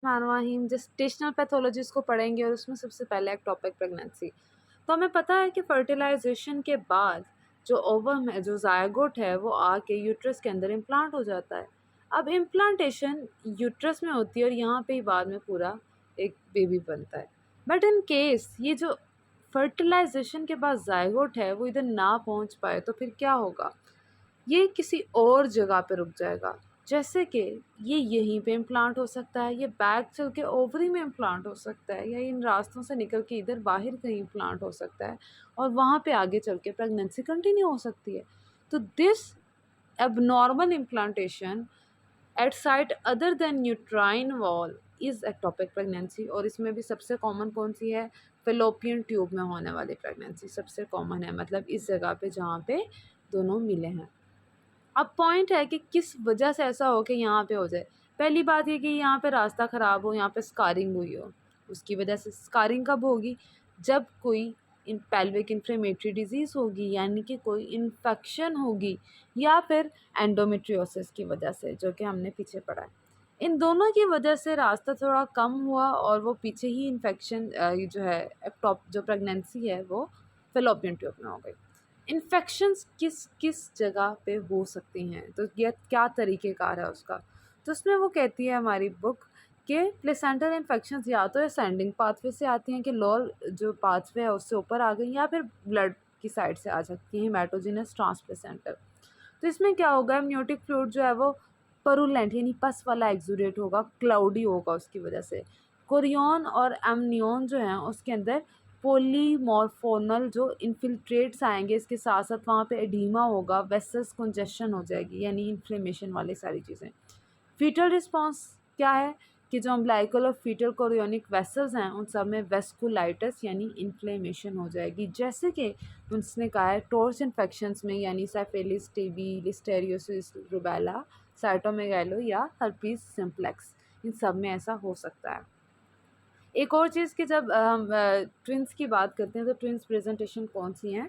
मानवाहीन gestational pathologies को पढ़ेंगे और उसमें सबसे पहले एक टॉपिक प्रेगनेंसी। तो हमें पता है कि फर्टिलाइज़ेशन के बाद जो ओवम है, जो ज़ायगोट है, वो आके यूट्रस के अंदर इम्प्लांट हो जाता है। अब इम्प्लांटेशन यूट्रस में होती है और यहाँ पे ही बाद में पूरा एक बेबी बनता है। बट इन केस ये जो फर्टिलाइज़ेशन के बाद ज़ायगोट है, वो इधर ना पहुँच पाए तो फिर क्या होगा? ये किसी और जगह पे रुक जाएगा। जैसे कि ये यहीं पे इम्प्लांट हो सकता है, ये बैक चल के ओवरी में इम्प्लांट हो सकता है, या इन रास्तों से निकल के इधर बाहर कहीं इम्प्लांट हो सकता है और वहाँ पे आगे चल के प्रेगनेंसी कंटिन्यू हो सकती है। तो this abnormal implantation at site other than uterine wall is ectopic pregnancy. और इसमें भी सबसे कॉमन कौन सी है? फेलोपियन ट्यूब में होने वाली प्रेगनेंसी सबसे कॉमन है, मतलब इस जगह पे जहाँ पे दोनों मिले हैं। अब पॉइंट है कि किस वजह से ऐसा हो कि यहाँ पे हो जाए। पहली बात ये कि यहाँ पे रास्ता ख़राब हो, यहाँ पे स्कारिंग हुई हो, उसकी वजह से। स्कारिंग कब होगी? जब कोई इन पेल्विक इन्फ्लेमेटरी डिजीज़ होगी, यानी कि कोई इन्फेक्शन होगी, या फिर एंडोमेट्रियोसिस की वजह से, जो कि हमने पीछे पढ़ा है। इन दोनों की वजह से रास्ता थोड़ा कम हुआ और वो पीछे ही इन्फेक्शन ये जो है एक्टॉप जो प्रेगनेंसी है वो फेलोपियन ट्यूब में हो गई। इन्फेक्शंस किस किस जगह पे हो सकती हैं, तो ये क्या तरीक़ेकार है उसका? तो उसमें वो कहती है हमारी बुक कि प्लेसेंटल इन्फेक्शंस या तो असेंडिंग पाथवे से आती हैं कि लोअर जो पाथवे है उससे ऊपर आ गई, या फिर ब्लड की साइड से आ सकती हैं, हेमाटोजेनस ट्रांसप्लेसेंटल। तो इसमें क्या होगा? एमनियोटिक फ्लूइड जो है वो परुलेंट यानी पस वाला एक्सुडेट होगा, क्लाउडी होगा उसकी वजह से। कोरियन और एमनियन जो हैं उसके अंदर पॉलीमॉर्फोनल जो इन्फिल्ट्रेट्स आएंगे, इसके साथ साथ वहाँ पे एडीमा होगा, वेसल्स कंजेशन हो जाएगी, यानी इन्फ्लेमेशन वाली सारी चीज़ें। फीटल रिस्पॉन्स क्या है कि जो अम्बिलिकल और फीटल कोरियोनिक वेसल्स हैं उन सब में वेस्कुलाइटिस यानी इन्फ्लेमेशन हो जाएगी। जैसे कि उसने कहा है टोर्स इन्फेक्शंस में, यानी syphilis, TB, listeriosis, rubella, cytomegalo या हर्पीस सिम्प्लेक्स, इन सब में ऐसा हो सकता है। एक और चीज़ कि जब हम ट्विन्स की बात करते हैं तो ट्विन्स प्रेजेंटेशन कौन सी हैं?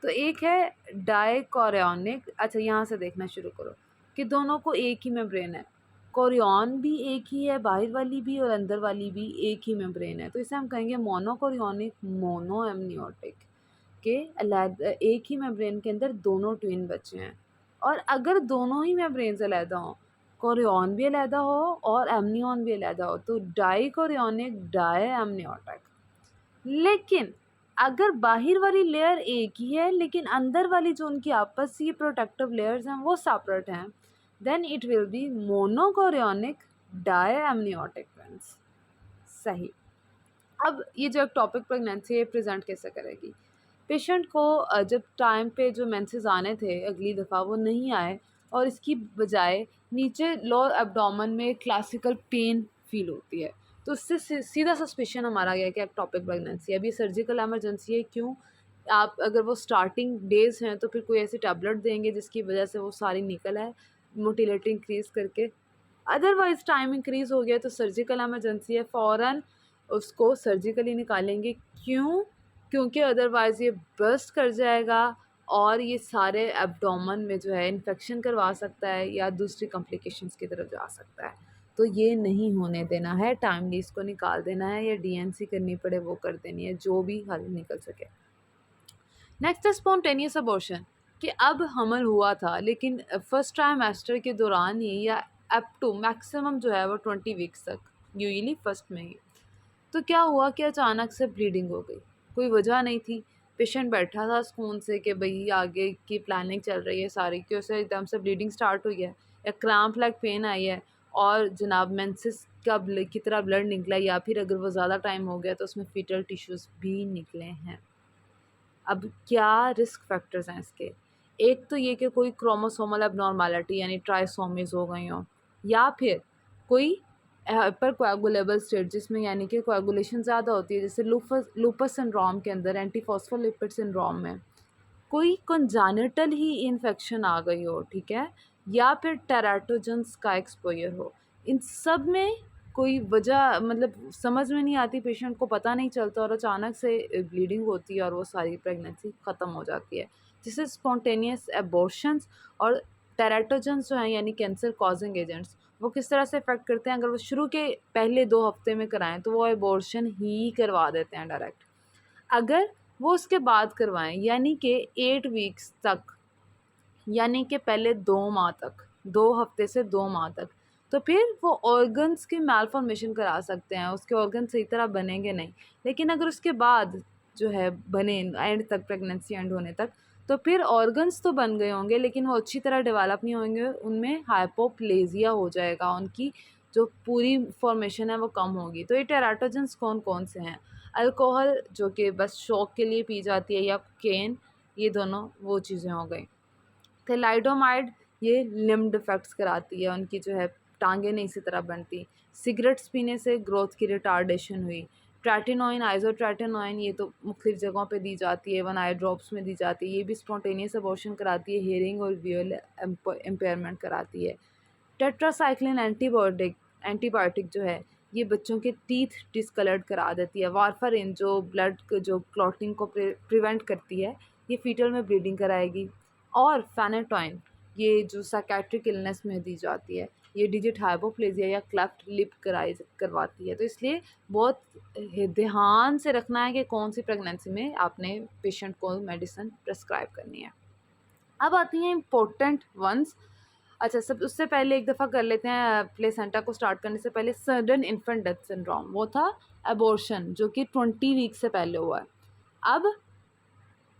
तो एक है डाइकोरियोनिक। अच्छा, यहाँ से देखना शुरू करो कि दोनों को एक ही मेम्ब्रेन है। कोरियन भी एक ही है, बाहर वाली भी और अंदर वाली भी एक ही मेम्ब्रेन है, तो इसे हम कहेंगे मोनोकोरियोनिक, मोनो एमनियोटिक के अलग एक ही मेम्ब्रेन के अंदर दोनों ट्विन बच्चे हैं। और अगर दोनों ही मेम्ब्रेन्स अलहदा हों, कोरियन भी अलहदा हो और एमनियन भी अलहदा हो, तो डाइकोरियोनिक, डाई एमनियोटिक। लेकिन अगर बाहर वाली लेयर एक ही है लेकिन अंदर वाली जो उनकी आपसी प्रोटेक्टिव लेयर्स हैं वो सेपरेट हैं, then it will be monochorionic diamniotic twins. सही। अब ये जो एक टॉपिक प्रेगनेंसी है प्रेजेंट कैसे करेगी? पेशेंट को जब टाइम पे जो मेंसेस आने थे अगली दफ़ा वो नहीं आए, और इसकी बजाय नीचे लोअर एब्डोमेन में क्लासिकल पेन फील होती है, तो उससे सीधा सस्पिशन हमारा गया कि एक्टोपिक प्रेगनेंसी है। अब ये सर्जिकल इमरजेंसी है, क्यों? आप अगर वो स्टार्टिंग डेज़ हैं तो फिर कोई ऐसी टैबलेट देंगे जिसकी वजह से वो सारी निकल आए मोटिलिटी इंक्रीज़ करके। अदरवाइज़ टाइम इंक्रीज़ हो गया तो सर्जिकल इमरजेंसी है, फ़ौरन उसको सर्जिकली निकालेंगे। क्यों? क्योंकि अदरवाइज़ ये बर्स्ट कर जाएगा और ये सारे एब्डोमेन में जो है इन्फेक्शन करवा सकता है या दूसरी कॉम्प्लिकेशंस की तरफ जा सकता है। तो ये नहीं होने देना है, टाइमली इसको निकाल देना है, या डीएनसी करनी पड़े वो कर देनी है, जो भी हल निकल सके। नेक्स्ट है स्पॉन्टेनियस अबॉर्शन, कि अब हमल हुआ था लेकिन फर्स्ट ट्राइमेस्टर के दौरान ही, या अप टू मैक्सिमम जो है वो 20 वीक्स तक, यूजुअली फर्स्ट में ही। तो क्या हुआ कि अचानक से ब्लीडिंग हो गई, कोई वजह नहीं थी। पेशेंट बैठा था सुकून से कि भाई आगे की प्लानिंग चल रही है सारी, कि उसे एकदम से ब्लीडिंग स्टार्ट हुई है या क्रैम्प लाइक पेन आई है, और जनाब मेंसेस का की तरह ब्लड निकला, या फिर अगर वो ज़्यादा टाइम हो गया तो उसमें फीटल टिश्यूज़ भी निकले हैं। अब क्या रिस्क फैक्टर्स हैं इसके? एक तो ये कि कोई क्रोमोसोमल एबनॉर्मैलिटी यानी ट्राइसोमीज़ हो गई हों, या फिर कोई हाइपर कोएगुलेबल स्टेट जिसमें यानी कि कोएगुलेशन ज़्यादा होती है, जैसे लूपस सिंड्रोम के अंदर, एंटीफॉस्फोलिपिड सिंड्रोम में कोई कंजानिटल ही इन्फेक्शन आ गई हो, ठीक है, या फिर टेराटोजेंस का एक्सपोजर हो। इन सब में कोई वजह मतलब समझ में नहीं आती, पेशेंट को पता नहीं चलता और अचानक से ब्लीडिंग होती है और वो सारी प्रेगनेंसी ख़त्म हो जाती है। जिससे स्पॉन्टेनियस एबॉर्शंस और टेराटोजेंस जो हैं यानी कैंसर कॉजिंग एजेंट्स, वो किस तरह से इफ़ेक्ट करते हैं, अगर वो शुरू के पहले 2 हफ़्ते में कराएँ तो वो एबॉर्शन ही करवा देते हैं डायरेक्ट। अगर वो उसके बाद करवाएँ यानी कि 8 वीक्स तक, यानी कि पहले 2 माह तक, 2 हफ़्ते से 2 माह तक, तो फिर वो ऑर्गन्स की मैलफॉर्मेशन करा सकते हैं, उसके ऑर्गन सही तरह बनेंगे नहीं। लेकिन अगर उसके बाद जो है बने एंड तक, प्रेगनेंसी एंड होने तक, तो फिर ऑर्गन्स तो बन गए होंगे लेकिन वो अच्छी तरह डेवलप नहीं होंगे, उनमें हाइपोप्लेज़िया हो जाएगा, उनकी जो पूरी फॉर्मेशन है वो कम होगी। तो ये टेराटोजेंस कौन-कौन से हैं? अल्कोहल जो कि बस शौक के लिए पी जाती है, या कोकेन, ये दोनों वो चीज़ें हो गई। थैलाइडोमाइड ये लिम्ब डिफेक्ट्स कराती है, उनकी जो है टांगें नहीं इसी तरह बनती। सिगरेट्स पीने से ग्रोथ की रिटार्डेशन हुई। ट्रैटिनोइन, आइसोट्रैटिनोइन, ये तो मुख्तलिफ जगहों पे दी जाती है, 1 आई ड्रॉप्स में दी जाती है, ये भी स्पॉन्टेनियस अबॉर्शन कराती है, हियरिंग और विजुअल इम्पेयरमेंट कराती है। टेट्रासाइक्लिन एंटीबायोटिक जो है ये बच्चों के टीथ डिसकलर्ड करा देती है। वारफारिन जो ब्लड जो क्लॉटिंग को प्रिवेंट करती है, ये फीटल में ब्लीडिंग कराएगी। और फेनेटोइन ये जो साइकेट्रिक इलनेस में दी जाती है, ये डिजिट हाइपोप्लेजिया या क्लेफ्ट लिप करवाती है। तो इसलिए बहुत ध्यान से रखना है कि कौन सी प्रेगनेंसी में आपने पेशेंट को मेडिसिन प्रेस्क्राइब करनी है। अब आती हैं इम्पोर्टेंट वंस। अच्छा, सब उससे पहले एक दफ़ा कर लेते हैं प्लेसेंटा को स्टार्ट करने से पहले सडन इन्फेंट डेथ सिंड्रोम, वो था एबॉर्शन जो कि 20 वीक से पहले हुआ है। अब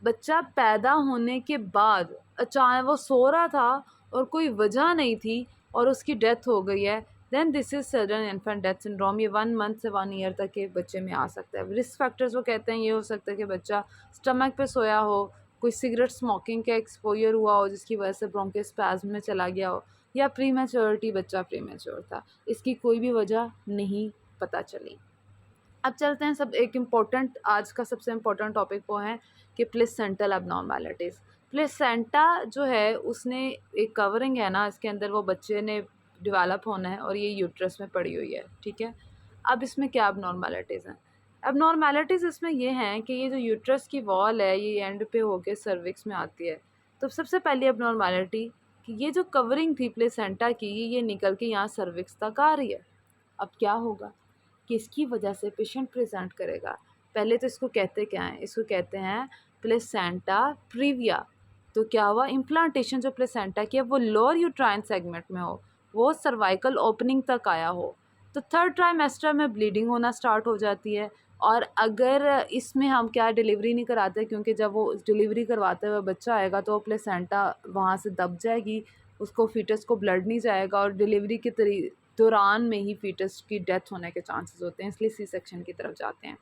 बच्चा पैदा होने के बाद अचानक वो सो रहा था और कोई वजह नहीं थी और उसकी डेथ हो गई है, then this is sudden infant death syndrome. ये 1 मंथ से 1 ईयर तक के बच्चे में आ सकता है। रिस्क फैक्टर्स वो कहते हैं, ये हो सकता है कि बच्चा स्टमक पे सोया हो, कोई सिगरेट स्मोकिंग का एक्सपोजर हुआ हो जिसकी वजह से ब्रोंकोस्पैज़्म में चला गया हो, या प्रीमेच्योरिटी, बच्चा प्रीमेच्योर था, इसकी कोई भी वजह नहीं पता चली। अब चलते हैं सब एक इम्पोर्टेंट, आज का सबसे इम्पोर्टेंट टॉपिक वो है कि प्लेसेंटल एबनॉर्मेलिटीज़। प्लेसेंटा जो है उसने एक कवरिंग है ना, इसके अंदर वो बच्चे ने डेवलप होना है और ये यूट्रस में पड़ी हुई है, ठीक है। अब इसमें क्या एबनॉर्मेलिटीज़ हैं? एबनॉर्मेलिटीज़ इसमें ये हैं कि ये जो यूट्रस की वॉल है ये एंड पे होके सर्विक्स में आती है। तो सबसे पहली एबनॉर्मेलिटी कि ये जो कवरिंग थी प्लेसेंटा की, ये निकल के यहाँ सर्विक्स तक आ रही है। अब क्या होगा, किसकी वजह से पेशेंट प्रेजेंट करेगा? पहले तो इसको कहते क्या हैं? इसको कहते हैं प्लेसेंटा प्रीविया। तो क्या हुआ, इम्प्लांटेशन जो प्लेसेंटा की है वो लोअर यूट्राइन सेगमेंट में हो, वो सर्वाइकल ओपनिंग तक आया हो, तो 3rd ट्राइमेस्टर में ब्लीडिंग होना स्टार्ट हो जाती है। और अगर इसमें हम क्या डिलीवरी नहीं कराते, क्योंकि जब वो डिलीवरी करवाते हुए बच्चा आएगा तो प्लेसेंटा वहाँ से दब जाएगी, उसको फीटस को ब्लड नहीं जाएगा और डिलीवरी के दौरान में ही फीटस की डेथ होने के चांसेस होते हैं, इसलिए सी सेक्शन की तरफ जाते हैं।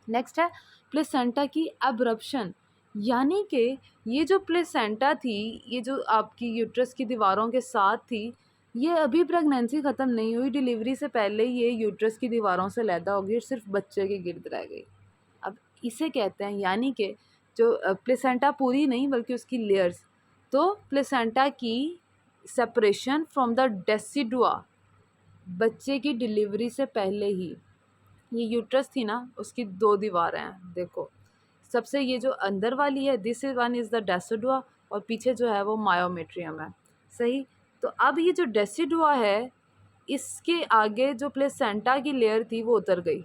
नेक्स्ट है प्लेसेंटा की एब्रप्शन, यानी कि ये जो प्लेसेंटा थी, ये जो आपकी यूट्रस की दीवारों के साथ थी, ये अभी प्रेगनेंसी ख़त्म नहीं हुई, डिलीवरी से पहले ये यूट्रस की दीवारों से लैदा हो गई और सिर्फ बच्चे के गिर्द रह गई। अब इसे कहते हैं, यानी कि जो प्लेसेंटा पूरी नहीं बल्कि उसकी लेयर्स। तो प्लेसेंटा की सेपरेशन फ्रॉम द डेसिडुआ, बच्चे की डिलीवरी से पहले ही, ये यूट्रस थी ना उसकी 2 दीवारें हैं, देखो सबसे ये जो अंदर वाली है this is one is the decidua, और पीछे जो है वो मायोमेट्रियम है, सही। तो अब ये जो डेसिडुआ है इसके आगे जो प्लेसेंटा की लेयर थी वो उतर गई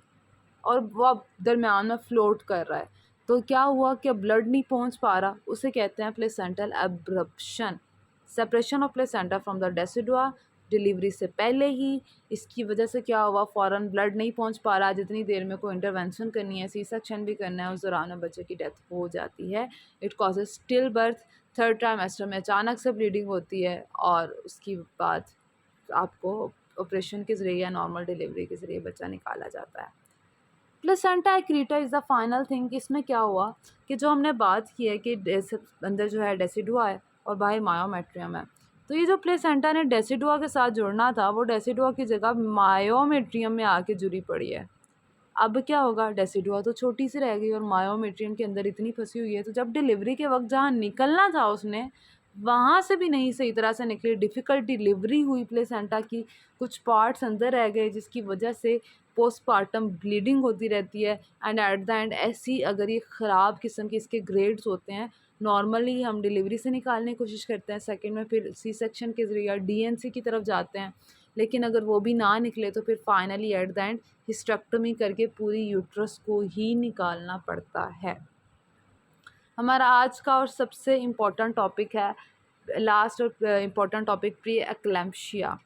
और वो अब दरमियान में फ्लोट कर रहा है। तो क्या हुआ कि ब्लड नहीं पहुंच पा रहा, उसे कहते हैं placental abruption, separation of placenta from the decidua delivery से पहले ही। इसकी वजह से क्या हुआ, फ़ौरन ब्लड नहीं पहुंच पा रहा, जितनी देर में कोई इंटरवेंशन करनी है, सी सेक्शन भी करना है, उस दौरान में बच्चे की डेथ हो जाती है। It causes still birth, 3rd trimester में अचानक से ब्लीडिंग होती है और उसके बाद आपको ऑपरेशन के ज़रिए या नॉर्मल डिलीवरी के ज़रिए बच्चा निकाला जाता है। Placenta accreta is the final thing. इसमें क्या हुआ कि जो हमने बात की है कि अंदर जो है डेसिडुआ है और बाहर मायोमेट्रियम है, तो ये जो प्लेसेंटा ने डेसिडुआ के साथ जुड़ना था वो डेसिडुआ की जगह मायोमेट्रियम में आके जुड़ी पड़ी है। अब क्या होगा, डेसिडुआ तो छोटी सी रह गई और मायोमेट्रियम के अंदर इतनी फंसी हुई है, तो जब डिलीवरी के वक्त जहाँ निकलना था उसने वहाँ से भी नहीं सही तरह से निकली, डिफ़िकल्ट डिलीवरी हुई प्लेसेंटा की, कुछ पार्ट्स अंदर रह गए जिसकी वजह से पोस्टपार्टम ब्लीडिंग होती रहती है। एंड एट द एंड ऐसी अगर ये ख़राब किस्म के इसके ग्रेड्स होते हैं, नॉर्मली हम डिलीवरी से निकालने की कोशिश करते हैं, सेकंड में फिर सी सेक्शन के ज़रिए डीएनसी की तरफ जाते हैं, लेकिन अगर वो भी ना निकले तो फिर finally at the end hysterectomy करके पूरी यूट्रस को ही निकालना पड़ता है। हमारा आज का और सबसे इम्पोर्टेंट टॉपिक है, लास्ट और इम्पोर्टेंट टॉपिक, प्री एक्लैम्प्शिया।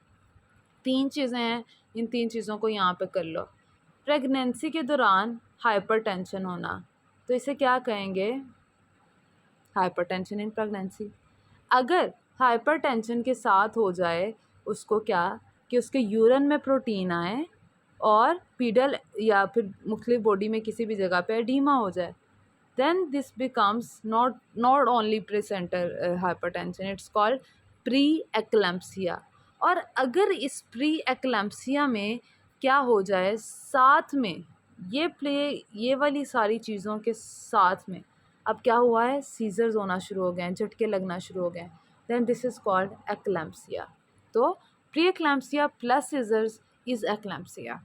3 चीज़ें हैं, इन 3 चीज़ों को यहाँ पे कर लो। प्रेगनेंसी के दौरान हाइपरटेंशन होना, तो इसे क्या कहेंगे? Hypertension in pregnancy. अगर हाइपरटेंशन के साथ हो जाए उसको क्या, कि उसके यूरिन में प्रोटीन आए और पीडल या फिर मुख्तलिफ बॉडी में किसी भी जगह पे एडीमा हो जाए, then this becomes not only presental hypertension, it's called pre-eclampsia। और अगर इस pre-eclampsia में क्या हो जाए साथ में ये वाली सारी चीज़ों के साथ में अब क्या हुआ है, सीजर्स होना शुरू हो गए हैं, झटके लगना शुरू हो गए हैं, then this is called eclampsia। तो pre-eclampsia plus seizures is eclampsia।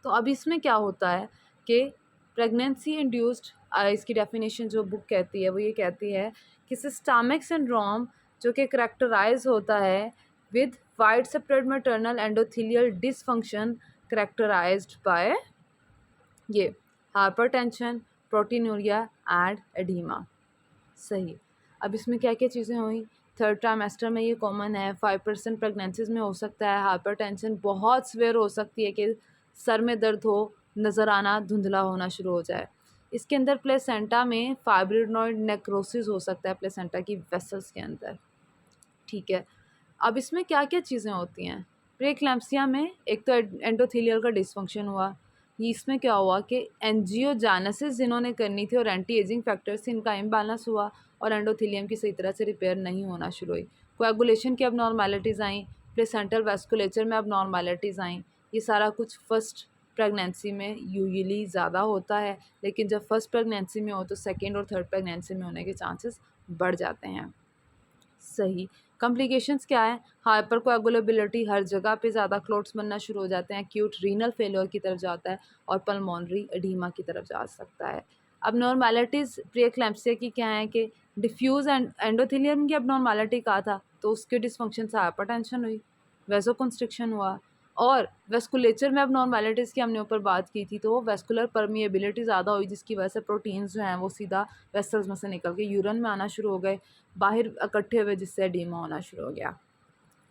तो अब इसमें क्या होता है कि प्रेगनेंसी इंड्यूस्ड, इसकी डेफिनेशन जो बुक कहती है वो ये कहती है कि सिस्टमिक सिंड्रोम जो कि करेक्टराइज होता है with wide separate maternal endothelial dysfunction characterised by ये हाइपरटेंशन, प्रोटीनूरिया एंड एडीमा। सही। अब इसमें क्या क्या चीज़ें हुई? थर्ड ट्राइमेस्टर में ये कॉमन है, 5% प्रेगनेंसीज में हो सकता है हाइपरटेंशन, बहुत सीवियर हो सकती है कि सर में दर्द हो, नज़र आना धुंधला होना शुरू हो जाए। इसके अंदर प्लेसेंटा में फाइब्रिनोइड नेक्रोसिस हो सकता है प्लेसेंटा की वेसल्स के अंदर। ठीक है, अब इसमें क्या क्या चीज़ें होती हैं? प्रीएक्लैम्प्सिया में एक तो एंडोथेलियल का डिसफंक्शन हुआ, इसमें क्या हुआ कि एंजियोजेनेसिस जिन्होंने करनी थी और एंटी एजिंग फैक्टर्स से इनका इम्बैलेंस हुआ और एंडोथेलियम की सही तरह से रिपेयर नहीं होना शुरू हुई। कोएगुलेशन की अबनॉर्मैलिटीज़ आई, प्लेसेंटल वेस्कुलेचर में अबनॉर्मैलिटीज़ आई। ये सारा कुछ फर्स्ट प्रेगनेंसी में यूजुअली ज़्यादा होता है, लेकिन जब फर्स्ट प्रेगनेंसी में हो तो सेकेंड और थर्ड प्रेगनेंसी में होने के चांसेस बढ़ जाते हैं। सही। कॉम्प्लिकेशंस क्या है? हाइपर कोएगुलेबिलिटी, हर जगह पे ज़्यादा क्लोट्स बनना शुरू हो जाते हैं, एक्यूट रीनल फेलियर की तरफ जाता है और पल्मोनरी एडीमा की तरफ जा सकता है। अब नॉर्मैलिटीज़ प्रीएक्लैम्प्सिया की क्या है कि डिफ्यूज़ एंडोथेलियम की अब नॉर्मैलिटी कहा था, तो उसके डिसफंक्शन से हाइपरटेंशन हुई, वेसोकंस्ट्रिक्शन हुआ, और वेस्कुलेचर में अब नॉर्मैलिटीज़ की हमने ऊपर बात की थी, तो वो वेस्कुलर परमिएबिलिटी ज़्यादा हुई जिसकी वजह से प्रोटीन्स जो हैं वो सीधा वेसल्स में से निकल के यूरिन में आना शुरू हो गए, बाहर इकट्ठे हुए, जिससे एडीमा होना शुरू हो गया।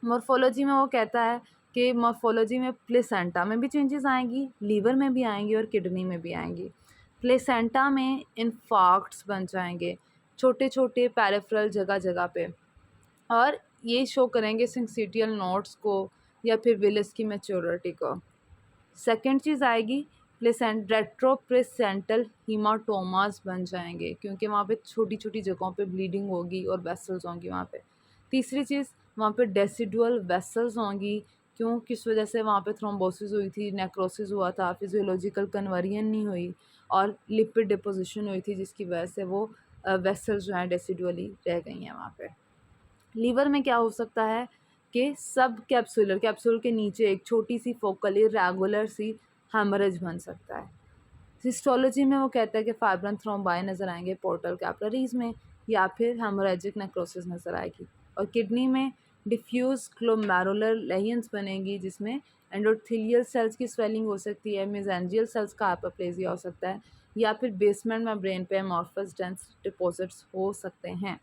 मॉर्फोलॉजी में वो कहता है कि मॉर्फोलॉजी में प्लेसेंटा में भी चेंजेस आएंगी, लीवर में भी आएंगी और किडनी में भी आएंगी। प्लेसेंटा में इन्फार्क्ट्स बन जाएंगे छोटे छोटे पेरिफेरल जगह जगह पे, और ये शो करेंगे सिंसिटियल नोड्स को या फिर विलिस की मैच्योरिटी को। सेकंड चीज़ आएगी रेट्रोप्लेसेंटल हीमाटोमास बन जाएंगे, क्योंकि वहाँ पे छोटी छोटी जगहों पे ब्लीडिंग होगी और वेसल्स होंगी वहाँ पे। तीसरी चीज़, वहाँ पे डेसिडुअल वेसल्स होंगी, क्यों, किस वजह से वहाँ पे थ्रोम्बोसिस हुई थी, नेक्रोसिस हुआ था, फिजियोलॉजिकल कन्वर्जन नहीं हुई और लिपिड डिपोजिशन हुई थी, जिसकी वजह से वो वेसल्स जो हैं डेसिडुअली रह गई हैं वहाँ पे। लीवर में क्या हो सकता है कि सब कैप्सूल के नीचे एक छोटी सी फोकली रेगुलर सी हेमरेज बन सकता है। हिस्टोलॉजी में वो कहता है कि फाइब्रन थ्रोम्बाई नज़र आएंगे पोर्टल कैपिलरीज में, या फिर हेमोरेजिक नेक्रोसिस नज़र आएगी। और किडनी में डिफ्यूज ग्लोमेरुलर लेयंस बनेगी, जिसमें एंडोथेलियल सेल्स की स्वेलिंग हो सकती है, मेसेंजियल सेल्स का हाइपरप्लेजिया हो सकता है, या फिर बेसमेंट में ब्रेन पे अमॉर्फस डेंस डिपॉजिट्स हो सकते हैं।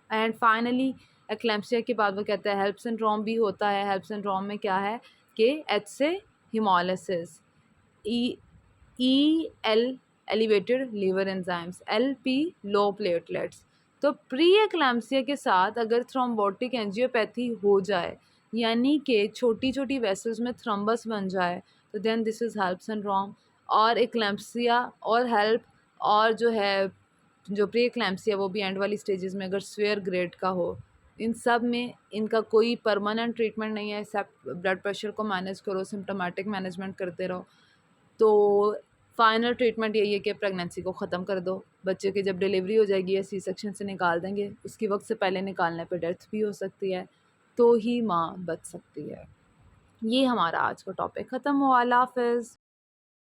एंड फाइनली एक्लैम्प्सिया के बाद वो कहता है हेल्प सिंड्रोम भी होता है। हेल्प सिंड्रोम में क्या है कि एच से haemolysis, E L elevated liver enzymes, L P low platelets. तो प्री एक्लैम्प्सिया के साथ अगर थ्रोम्बोटिक एंजियोपैथी हो जाए, यानी कि छोटी छोटी वेसल्स में थ्रम्बस बन जाए, तो then this is HELLP syndrome. और एक्लैम्प्सिया और हेल्प और जो प्री एक्लैम्प्सिया वो भी एंड वाली स्टेजेस में अगर स्वेयर ग्रेड का हो, इन सब में इनका कोई परमानेंट ट्रीटमेंट नहीं है, एक्सेप्ट ब्लड प्रेशर को मैनेज करो, सिम्टोमेटिक मैनेजमेंट करते रहो। तो फाइनल ट्रीटमेंट यही है कि प्रेगनेंसी को ख़त्म कर दो। बच्चे की जब डिलीवरी हो जाएगी या सी सेक्शन से निकाल देंगे, उसकी वक्त से पहले निकालने पर डेथ भी हो सकती है, तो ही माँ बच सकती है। ये हमारा आज का टॉपिक ख़त्म हुआ। अल्लाह हाफ़िज़।